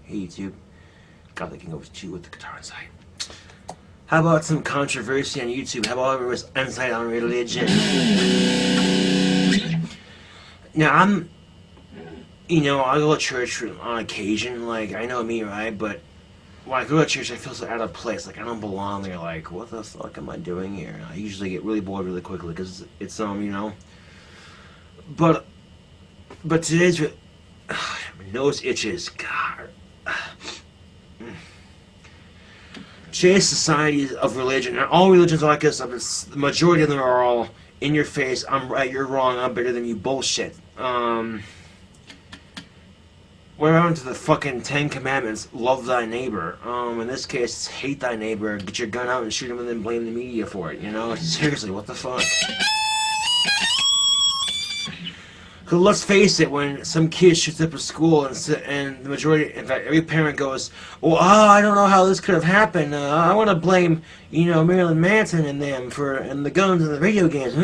Hey YouTube, God, they can go to you with the guitar inside. How about some controversy on YouTube? How about everyone's insight on religion? Now, I go to church on occasion. Like, I know me, right? But when I go to church, I feel so out of place. Like, I don't belong there. Like, what the fuck am I doing here? I usually get really bored really quickly because it's, But today's... my nose itches. God. Today's society of religion, and all religions like this, the majority of them are all in your face, I'm right, you're wrong, I'm better than you bullshit. What happened to the fucking 10 Commandments? Love thy neighbor. In this case, it's hate thy neighbor, get your gun out and shoot him and then blame the media for it, Seriously, what the fuck? Because let's face it, when some kid shoots up a school and the majority, in fact, every parent goes, well, I don't know how this could have happened. I want to blame, Marilyn Manson and them and the guns and the video games.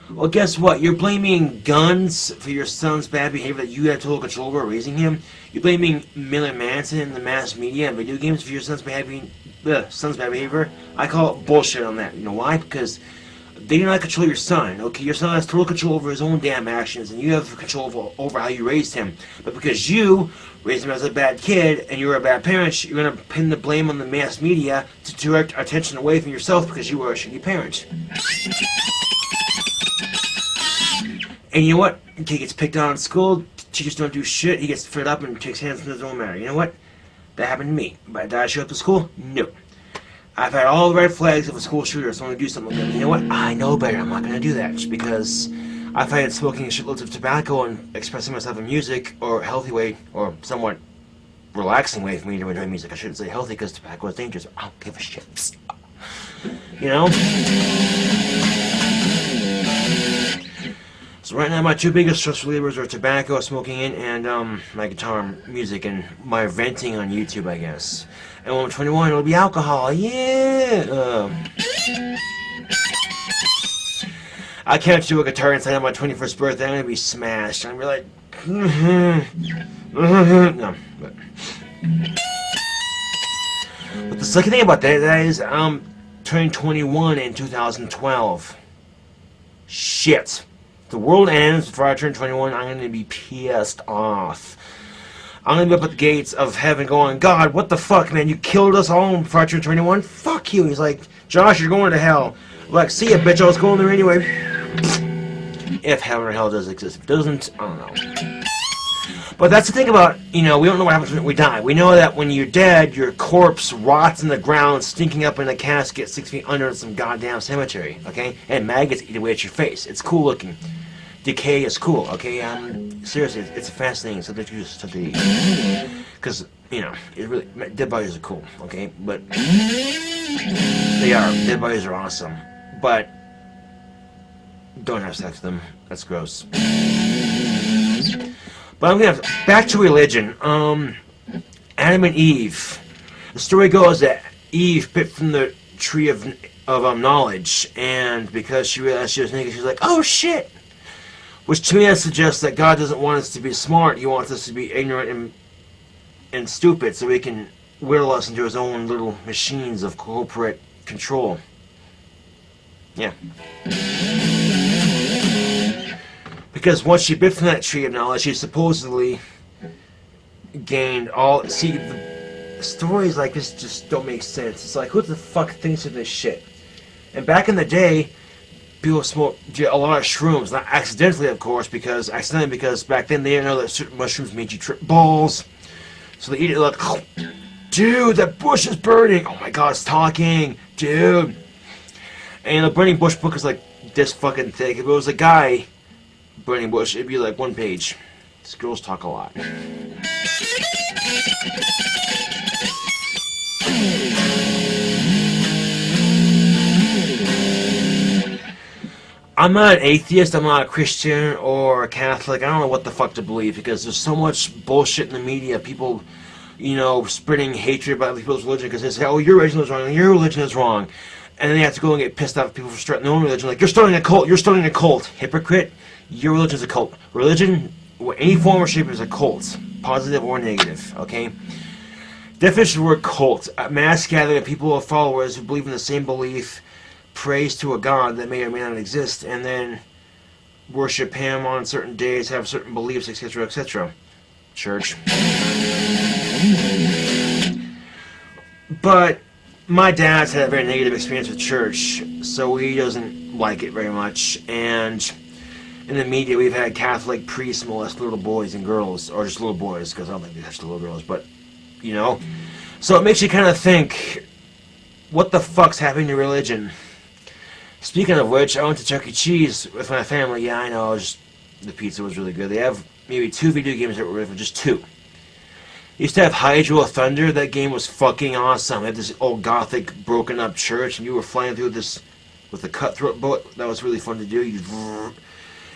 Well, guess what? You're blaming guns for your son's bad behavior that you had total control over raising him. You're blaming Marilyn Manson and the mass media and video games for your son's bad behavior. I call it bullshit on that. You know why? Because they do not control your son, okay? Your son has total control over his own damn actions, and you have control over how you raised him. But because you raised him as a bad kid, and you were a bad parent, you're going to pin the blame on the mass media to direct attention away from yourself because you were a shitty parent. And you know what? The kid gets picked on in school, teachers don't do shit, he gets fed up and takes hands into his own matter. You know what? That happened to me. But did I show up to school? No. I've had all the red flags of a school shooter, so I'm going to do something with them. You know what? I know better. I'm not going to do that just because I've had smoking shitloads of tobacco and expressing myself in music, or a healthy way, or somewhat relaxing way for me to enjoy music. I shouldn't say healthy because tobacco is dangerous. I don't give a shit. So right now my two biggest stress relievers are tobacco, smoking and my guitar, music, and my venting on YouTube, I guess. And when I'm 21, it'll be alcohol. Yeah! I can't do a guitar inside on my 21st birthday. I'm gonna be smashed. I'm gonna be like... No. But the second thing about that is I'm turning 21 in 2012. Shit. If the world ends before I turn 21, I'm gonna be pissed off. I'm gonna be up at the gates of heaven going, God, what the fuck, man? You killed us all before I turned 21? Fuck you. He's like, Josh, you're going to hell. I'm like, see ya, bitch, I was going there anyway. If heaven or hell does exist. If it doesn't, I don't know. But that's the thing about, we don't know what happens when we die. We know that when you're dead, your corpse rots in the ground, stinking up in a casket 6 feet under some goddamn cemetery, okay? And maggots eat away at your face. It's cool looking. Decay is cool, okay? Seriously, it's a fascinating something to study. Because, it really, dead bodies are cool, okay? But they are. Dead bodies are awesome. But don't have sex with them. That's gross. But I'm gonna back to religion. Adam and Eve. The story goes that Eve bit from the tree of knowledge, and because she realized she was naked, she's like, "Oh shit!" Which to me that suggests that God doesn't want us to be smart. He wants us to be ignorant and stupid, so He can whittle us into His own little machines of corporate control. Yeah. Because once she bit from that tree of knowledge, she supposedly gained all... See, the stories like this just don't make sense. It's like, who the fuck thinks of this shit? And back in the day, people smoked a lot of shrooms. Not accidentally, of course, because back then they didn't know that certain mushrooms made you trip balls. So they eat it like, dude, that bush is burning. Oh my God, it's talking. Dude. And the burning bush book is like this fucking thick. If it was a guy... burning bush, it'd be like 1 page. These girls talk a lot. I'm not an atheist, I'm not a Christian or a Catholic. I don't know what the fuck to believe because there's so much bullshit in the media. People, spreading hatred about people's religion because they say, oh, your religion is wrong, your religion is wrong. And then they have to go and get pissed off at people for starting their own religion. Like, you're starting a cult. Hypocrite. Your religion is a cult. Religion, any form or shape, is a cult. positive or negative, okay? Definition of the word cult: a mass gathering of people or followers who believe in the same belief, praise to a god that may or may not exist, and then worship him on certain days, have certain beliefs, etc., etc. Church. But my dad's had a very negative experience with church, so he doesn't like it very much. And in the media, we've had Catholic priests molest little boys and girls, or just little boys, because I don't think they touch little girls, but, you know. So it makes you kind of think, what the fuck's happening to religion? Speaking of which, I went to Chuck E. Cheese with my family. Yeah, I know, the pizza was really good. They have maybe 2 video games that were really, just 2. Used to have Hydro Thunder. That game was fucking awesome. It had this old gothic broken up church, and you were flying through this with a cutthroat boat. That was really fun to do.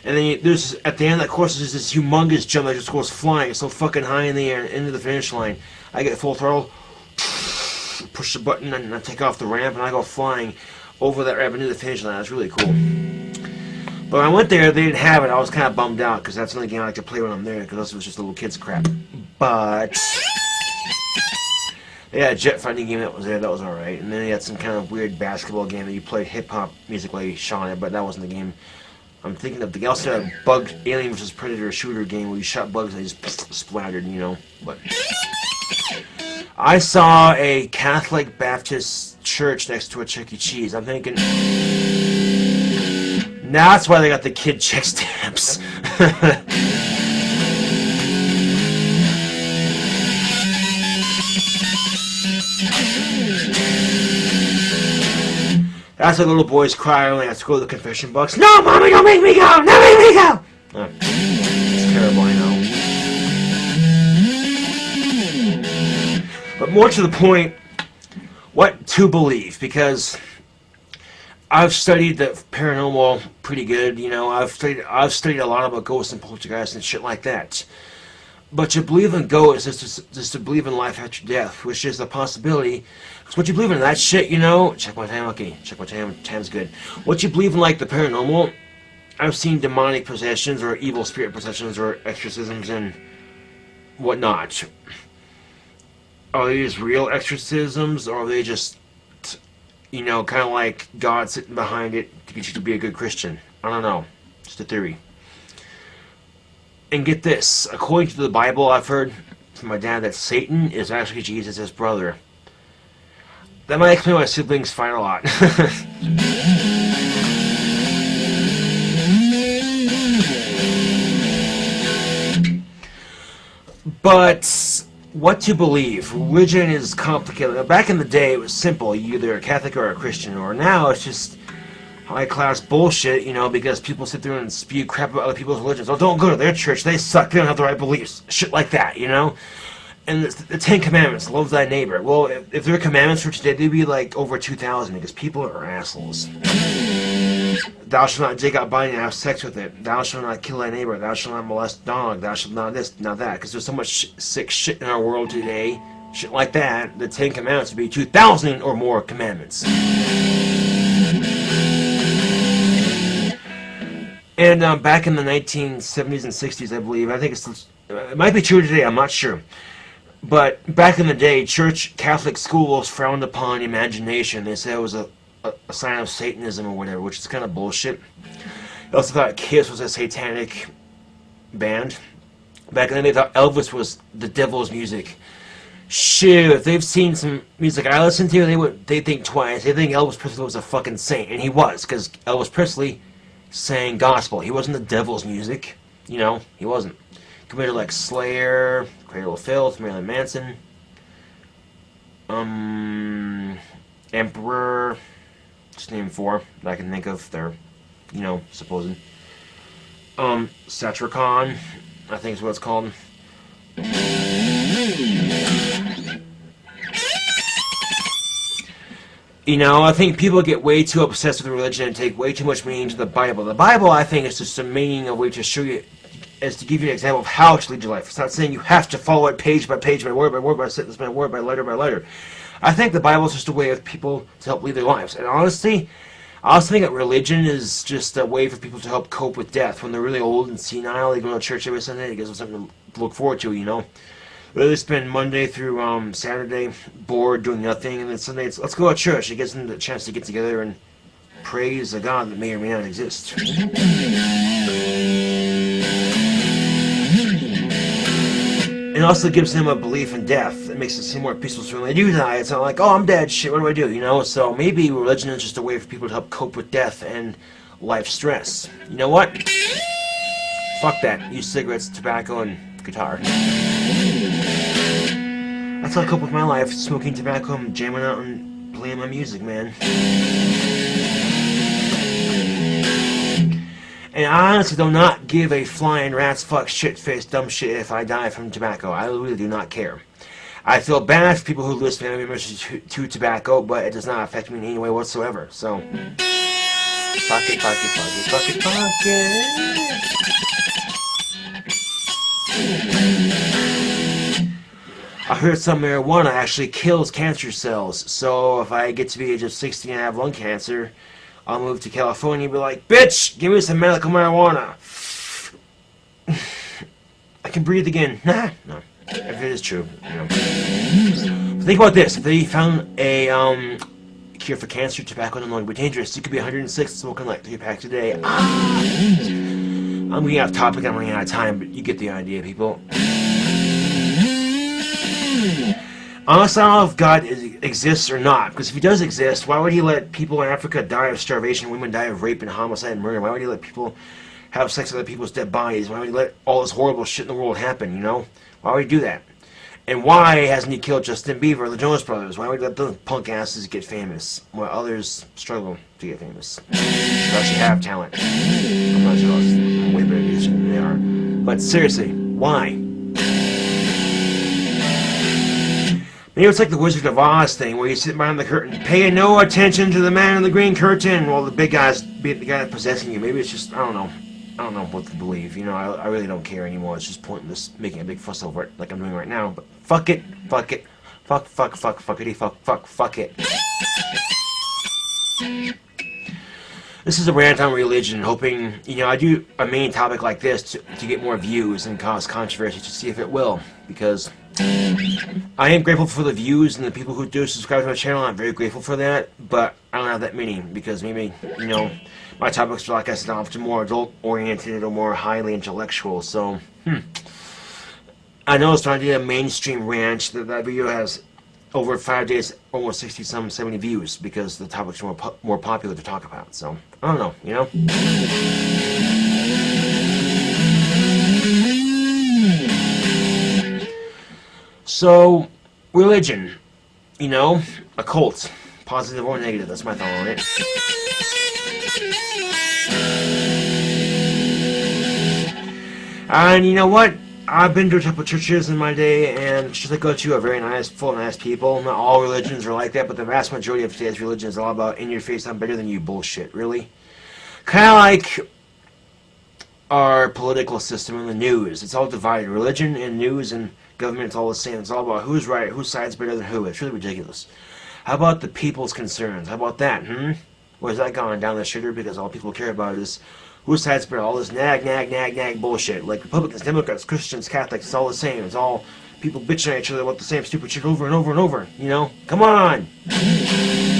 And then there's, at the end of that course, there's this humongous jump that just goes flying so fucking high in the air into the finish line. I get full throttle, push the button, and I take off the ramp, and I go flying over that ramp into the finish line. That's really cool. But when I went there, they didn't have it. I was kind of bummed out, because that's the only game I like to play when I'm there, because this was just a little kid's crap. But they had a jet fighting game that was there. That was alright. And then they had some kind of weird basketball game that you played hip-hop music while you shot it, but that wasn't the game I'm thinking of. They also had a bug Alien vs. Predator shooter game where you shot bugs and they just splattered, you know. But I saw a Catholic Baptist church next to a Chuck E. Cheese. I'm thinking, that's why they got the kid check stamps. That's why little boys cry when they have to go to the confession box. No, Mommy, don't make me go! Don't make me go! Oh, it's terrible, I know. But more to the point, what to believe, because I've studied the paranormal pretty good, you know. I've studied a lot about ghosts and poltergeists and shit like that. But to believe in ghosts is just to believe in life after death, which is a possibility. Because what you believe in that shit, you know. Check my time, okay. Check my time. Time's good. What you believe in, like the paranormal, I've seen demonic possessions or evil spirit possessions or exorcisms and whatnot. Are these real exorcisms, or are they just, you know, kind of like God sitting behind it to get you to be a good Christian? I don't know. Just a theory. And get this, according to the Bible, I've heard from my dad that Satan is actually Jesus' brother. That might explain why my siblings fight a lot. But what to believe? Religion is complicated. Back in the day, it was simple. You're either a Catholic or a Christian. Or now, it's just high-class bullshit, you know, because people sit there and spew crap about other people's religions. Oh, don't go to their church. They suck. They don't have the right beliefs. Shit like that, you know? And the 10 Commandments, love thy neighbor. Well, if there were commandments for today, they'd be like over 2,000, because people are assholes. Thou shalt not dig out body and have sex with it. Thou shalt not kill thy neighbor. Thou shalt not molest a dog. Thou shalt not this, not that. Because there's so much sick shit in our world today. Shit like that. The 10 Commandments would be 2,000 or more commandments. And back in the 1970s and 60s, I believe, I think it might be true today, I'm not sure. But back in the day, Catholic schools frowned upon imagination. They said it was a sign of Satanism or whatever, which is kind of bullshit. They also thought Kiss was a satanic band. Back in the day, they thought Elvis was the devil's music. Shit, if they've seen some music I listen to, they'd think twice. They think Elvis Presley was a fucking saint, and he was, because Elvis Presley sang gospel. He wasn't the devil's music, you know, he wasn't. Compared to like Slayer, Cradle of Filth, Marilyn Manson, Emperor, just name 4 that I can think of. They're, you know, supposed. Satricon, I think is what it's called. You know, I think people get way too obsessed with religion and take way too much meaning to the Bible. The Bible, I think, is just a meaning, a way to show you, is to give you an example of how to lead your life. It's not saying you have to follow it page by page, by word, by sentence, by word, by letter, by letter. I think the Bible is just a way of people to help lead their lives. And honestly, I also think that religion is just a way for people to help cope with death. When they're really old and senile, they go to church every Sunday. It gives them something to look forward to, you know. Really spend Monday through Saturday bored doing nothing, and then Sunday let's go to church. It gives them the chance to get together and praise a God that may or may not exist. It also gives them a belief in death. It makes it seem more peaceful. So when they do die, it's not like, oh, I'm dead, shit, what do I do? You know? So maybe religion is just a way for people to help cope with death and life stress. You know what? Fuck that. Use cigarettes, tobacco, and guitar. That's how I cope with my life. Smoking tobacco, and jamming out and playing my music, man. And I honestly do not give a flying rat's fuck shit face dumb shit if I die from tobacco. I really do not care. I feel bad for people who lose family members to tobacco, but it does not affect me in any way whatsoever. So, fuck it, fuck it, fuck it, fuck it, fuck it. I heard some marijuana actually kills cancer cells. So if I get to the age of 60 and have lung cancer, I'll move to California and be like, bitch, give me some medical marijuana. I can breathe again. Nah, no. If it is true, you know. Think about this. If they found a cure for cancer, tobacco no longer be dangerous. You could be 106 smoking like 3 packs a day. I'm getting off topic. I'm running out of time, but you get the idea, people. Honestly, I don't know if God exists or not, because if he does exist, why would he let people in Africa die of starvation, women die of rape and homicide and murder? Why would he let people have sex with other people's dead bodies? Why would he let all this horrible shit in the world happen, you know? Why would he do that? And why hasn't he killed Justin Bieber or the Jonas Brothers? Why would he let those punk asses get famous while others struggle to get famous? They actually have talent. I'm not jealous. I'm way better musician than they are. But seriously, why? Maybe it's like the Wizard of Oz thing, where you sit behind the curtain, paying no attention to the man in the green curtain, while the big guy's the guy possessing you. Maybe it's just, I don't know what to believe. You know, I really don't care anymore. It's just pointless making a big fuss over it, like I'm doing right now. But fuck it, fuck it, fuckity, fuck it. This is a rant on religion, hoping, you know, I do a main topic like this to get more views and cause controversy to see if it will, because I am grateful for the views and the people who do subscribe to my channel. I'm very grateful for that, but I don't have that many, because maybe, you know, my topics are, like I said, often more adult-oriented or more highly intellectual, so, I noticed when I did a mainstream rant that video has over 5 days, almost 60-some, 70 views, because the topic's are more popular to talk about. So, I don't know, you know? So, religion, you know, a cult, positive or negative, that's my thought on it. And you know what? I've been to a couple of churches in my day, and churches I go to are very nice, full of nice people. Not all religions are like that, but the vast majority of today's religion is all about in your face, I'm better than you bullshit, really. Kind of like our political system and the news. It's all divided. Religion and news and government is all the same. It's all about who's right, whose side's better than who. It's really ridiculous. How about the people's concerns? How about that, Where's that gone down the shitter? Because all people care about is whose side's better? All this nag bullshit. Like Republicans, Democrats, Christians, Catholics, it's all the same. It's all people bitching at each other about the same stupid shit over and over and over. You know? Come on!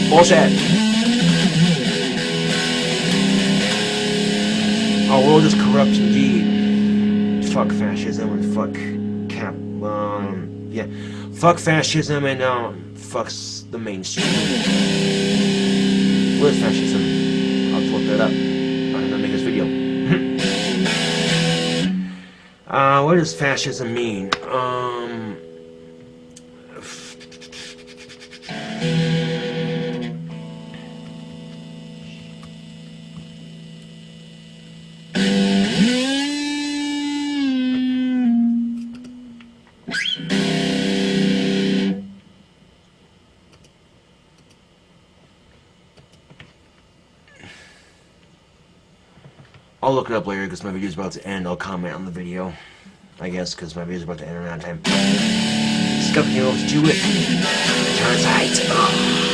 Bullshit! Our world is corrupt indeed. Fuck fascism and fuck fuck fascism and fucks the mainstream. What is fascism? I'll have to look that up. I'm gonna make this video. What does fascism mean? I'll look it up later because my video's about to end. I'll comment on the video, I guess, because my video's about to end around time. Discover you know to do it. Turns right.